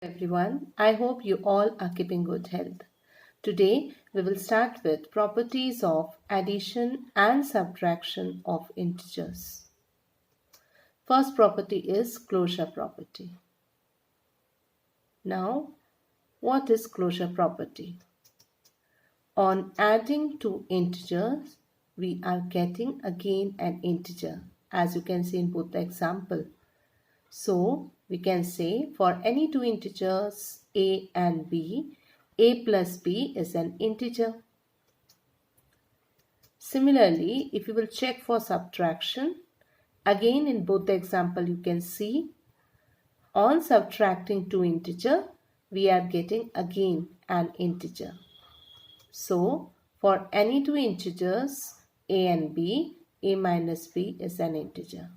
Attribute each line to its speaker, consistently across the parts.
Speaker 1: Everyone, I hope you all are keeping good health. Today we will start with properties of addition and subtraction of integers. First property is closure property. Now, what is closure property? On adding two integers, we are getting again an integer, as you can see in both the example. So, we can say for any two integers a and b, a plus b is an integer. Similarly, if you will check for subtraction, again in both the example you can see on subtracting two integer, we are getting again an integer. So, for any two integers a and b, a minus b is an integer.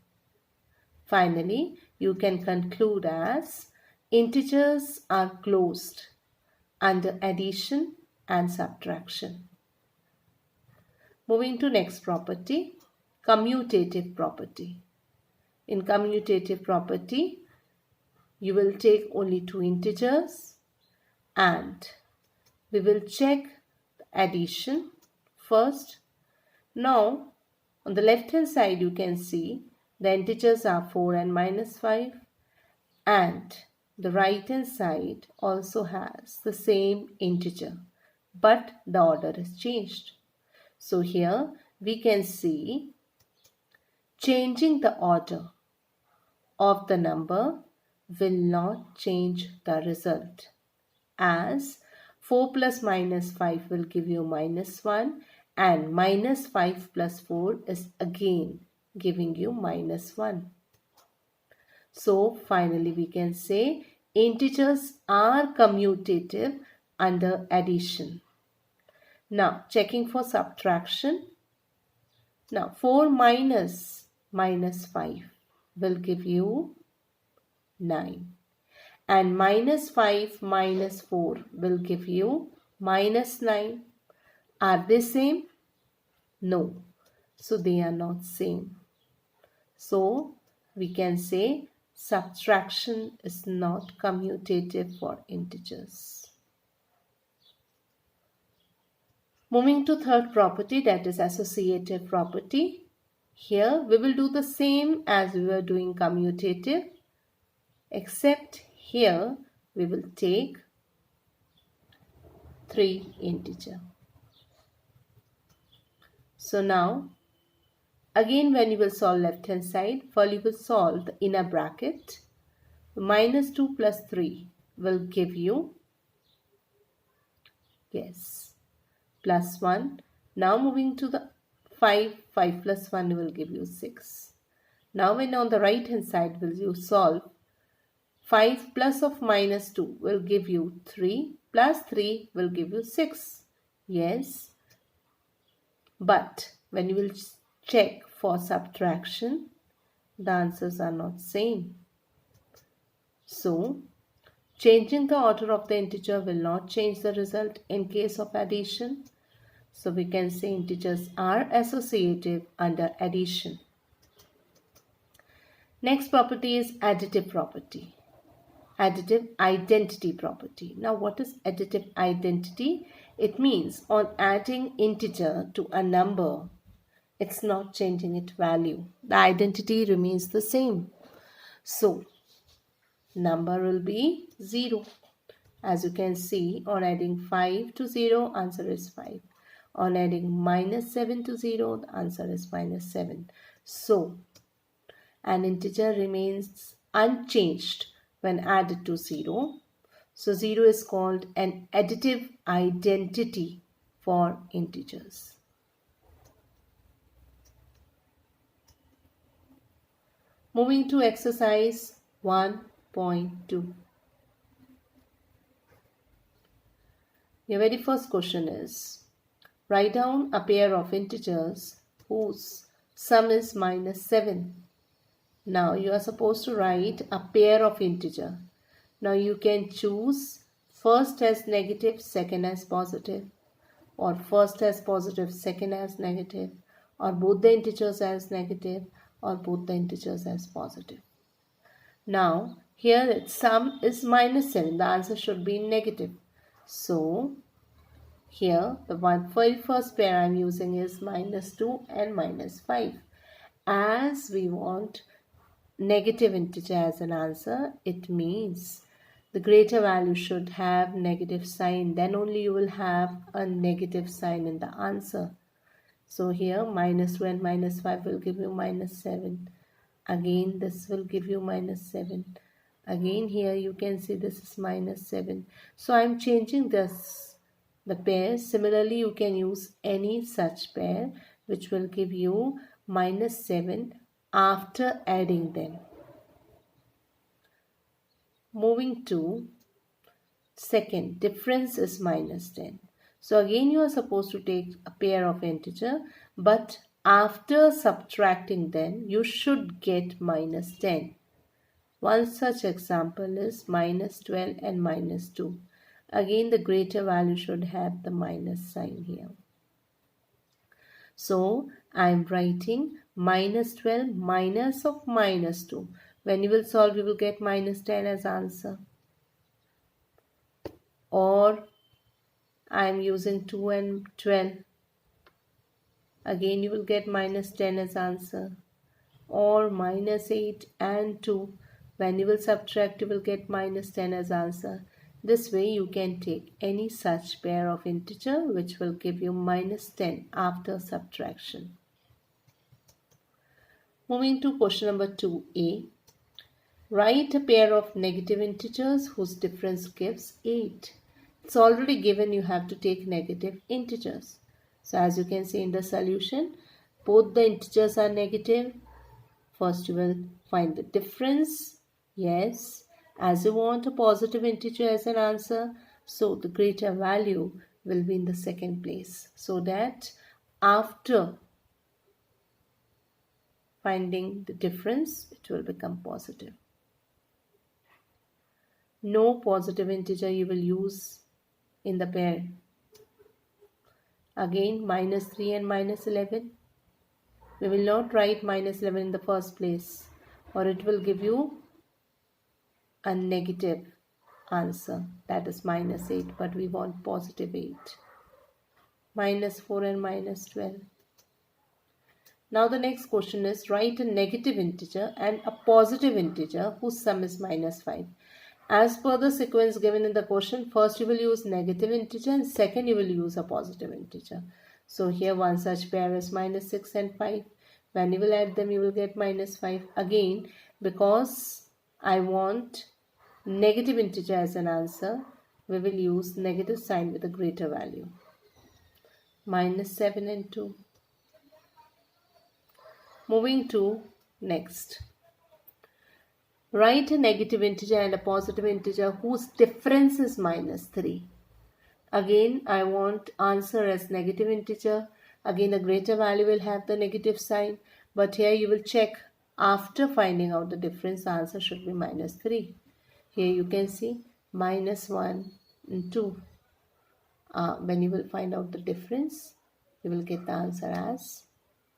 Speaker 1: Finally, you can conclude as integers are closed under addition and subtraction. Moving to next property, commutative property. In commutative property, you will take only two integers and we will check addition first. Now, on the left hand side you can see the integers are 4 and minus 5, and the right hand side also has the same integer, but the order is changed. So here we can see changing the order of the number will not change the result, as 4 plus minus 5 will give you minus 1 and minus 5 plus 4 is again giving you minus 1. So finally we can say integers are commutative under addition. Now checking for subtraction. Now 4 minus 5 will give you 9. And minus 5 minus 4 will give you minus 9. Are they same? No. So they are not same. So we can say subtraction is not commutative for integers. Moving to third property, that is associative property. Here we will do the same as we were doing commutative, except here we will take 3 integer. So now again when you will solve left hand side, first you will solve the inner bracket. Minus 2 plus 3 will give you, yes, plus 1. Now moving to the 5 plus 1 will give you 6. Now when on the right hand side will you solve 5 plus of minus 2 will give you 3, plus 3 will give you 6. Yes, but when you will check for subtraction, the answers are not same. So changing the order of the integer will not change the result in case of addition. So we can say integers are associative under addition. Next property is additive property. Additive identity property. Now what is additive identity? It means on adding integer to a number, it's not changing its value. The identity remains the same. So number will be 0. As you can see, on adding 5 to 0, answer is 5. On adding minus 7 to 0, the answer is minus 7. So an integer remains unchanged when added to 0. So 0 is called an additive identity for integers. Moving to exercise 1.2. Your very first question is, write down a pair of integers whose sum is minus 7. Now you are supposed to write a pair of integer. Now you can choose first as negative, second as positive, or first as positive, second as negative, or both the integers as negative, or both the integers as positive. Now Here its sum is minus 7. The answer should be negative. So here the very first pair I am using is minus 2 and minus 5. As we want negative integer as an answer, it means the greater value should have negative sign. Then only you will have a negative sign in the answer. So here minus 2 and minus 5 will give you minus 7. Again this will give you minus 7. Again here you can see this is minus 7. So I am changing the pair. Similarly you can use any such pair which will give you minus 7 after adding them. Moving to second, difference is minus 10. So again you are supposed to take a pair of integer, but after subtracting them you should get minus 10. One such example is minus 12 and minus 2. Again the greater value should have the minus sign here. So I am writing minus 12 minus of minus 2. When you will solve, you will get minus 10 as answer. Or I am using 2 and 12. Again you will get minus 10 as answer. Or minus 8 and 2. When you will subtract, you will get minus 10 as answer. This way you can take any such pair of integer which will give you minus 10 after subtraction. Moving to question number 2a. Write a pair of negative integers whose difference gives 8. It's already given you have to take negative integers. So as you can see in the solution, both the integers are negative. First you will find the difference. Yes, as you want a positive integer as an answer, so the greater value will be in the second place. So that after finding the difference, it will become positive. No positive integer you will use in the pair. Again minus 3 and minus 11. We will not write minus 11 in the first place, or it will give you a negative answer, that is minus 8, but we want positive 8. Minus 4 and minus 12. Now the next question is write a negative integer and a positive integer whose sum is minus 5. As per the sequence given in the question, first you will use negative integer and second you will use a positive integer. So here one such pair is minus 6 and 5. When you will add them, you will get minus 5. Again, because I want negative integer as an answer, we will use negative sign with a greater value. Minus 7 and 2. Moving to next. Write a negative integer and a positive integer whose difference is minus 3. Again, I want answer as negative integer. Again, the greater value will have the negative sign. But here you will check after finding out the difference, the answer should be minus 3. Here you can see minus 1 and 2. When you will find out the difference, you will get the answer as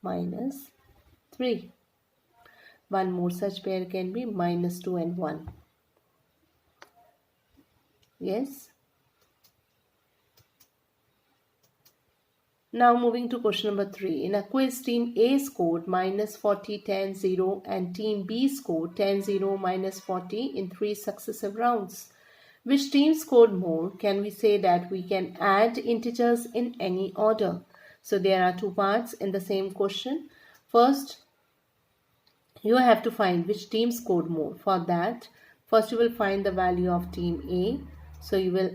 Speaker 1: minus 3. One more such pair can be minus 2 and 1. Yes. Now moving to question number 3. In a quiz, team A scored minus 40, 10, 0 and team B scored 10, 0, minus 40 in 3 successive rounds. Which team scored more? Can we say that we can add integers in any order? So there are two parts in the same question. First, you have to find which team scored more. For that, first you will find the value of team A. So you will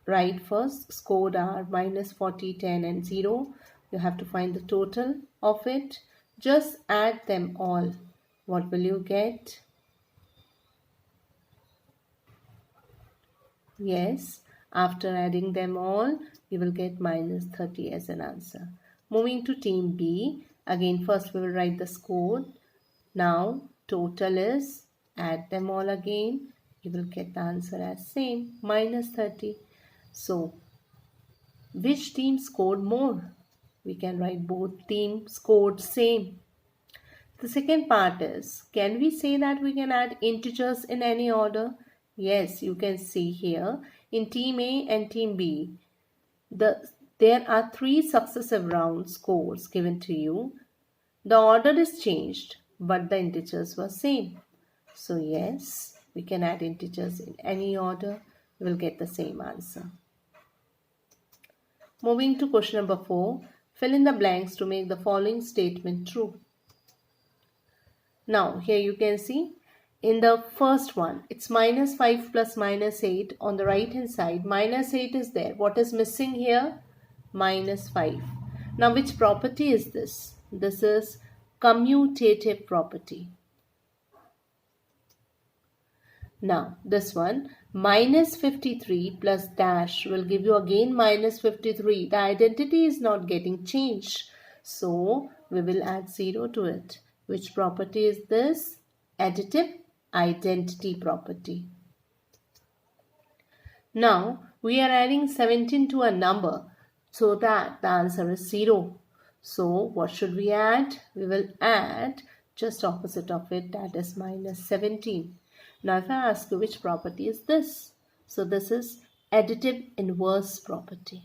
Speaker 1: write first scored are minus 40, 10 and 0. You have to find the total of it. Just add them all. What will you get? Yes, after adding them all, you will get minus 30 as an answer. Moving to team B, again first we will write the score. Now total is, add them all again, you will get the answer as same, minus 30. So which team scored more? We can write both teams scored same. The second part is, can we say that we can add integers in any order? Yes, you can see here in team A and team B, there are 3 successive round scores given to you. The order is changed, but the integers were same. So yes, we can add integers in any order. We will get the same answer. Moving to question number 4, fill in the blanks to make the following statement true. Now here you can see in the first one, it's minus 5 plus minus 8 on the right hand side. Minus 8 is there. What is missing here? Minus 5. Now which property is this? This is commutative property. Now this one, minus 53 plus dash will give you again minus 53. The identity is not getting changed. So we will add 0 to it. Which property is this? Additive identity property. Now we are adding 17 to a number so that the answer is 0. So what should we add? We will add just opposite of it, that is minus 17. Now if I ask you which property is this? So this is additive inverse property.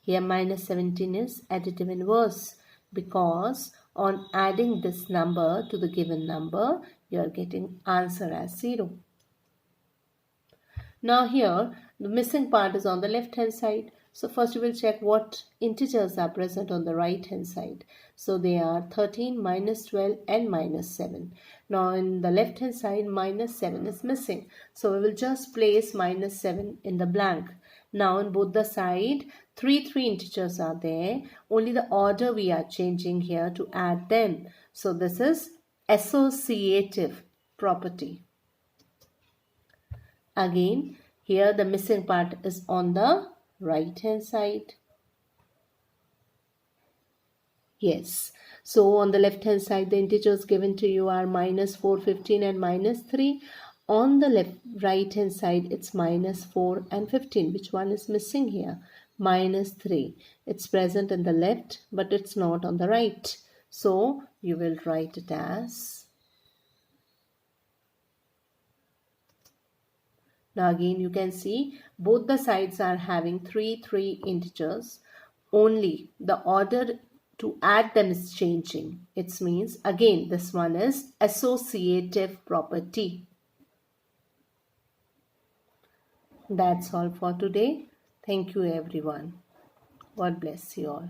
Speaker 1: Here minus 17 is additive inverse because on adding this number to the given number, you are getting answer as 0. Now here, the missing part is on the left hand side. So first we will check what integers are present on the right hand side. So they are 13, minus 12 and minus 7. Now in the left hand side, minus 7 is missing. So we will just place minus 7 in the blank. Now on both the side, three integers are there. Only the order we are changing here to add them. So this is associative property. Again, here the missing part is on the right hand side. Yes. So on the left hand side, the integers given to you are minus 4, 15 and minus 3. On the right hand side, it's minus 4 and 15. Which one is missing here? Minus 3. It's present in the left, but it's not on the right. So you will write it as. Now again you can see both the sides are having three integers. Only the order to add them is changing. It means again this one is associative property. That's all for today. Thank you everyone. God bless you all.